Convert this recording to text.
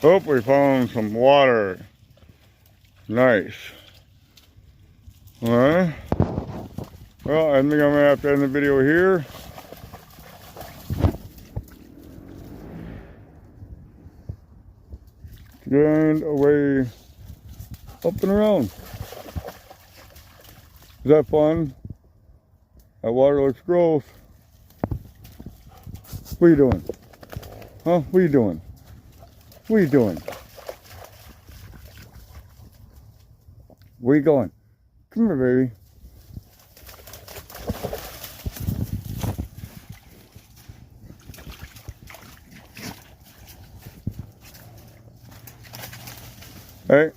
Oh, we found some water. Nice. Alright. Well, I think I'm going to have to end the video here. And away, up and around. Is that fun? That water looks gross. What are you doing? Huh? What are you doing? What are you doing? Where are you going? Come here, baby. Hey.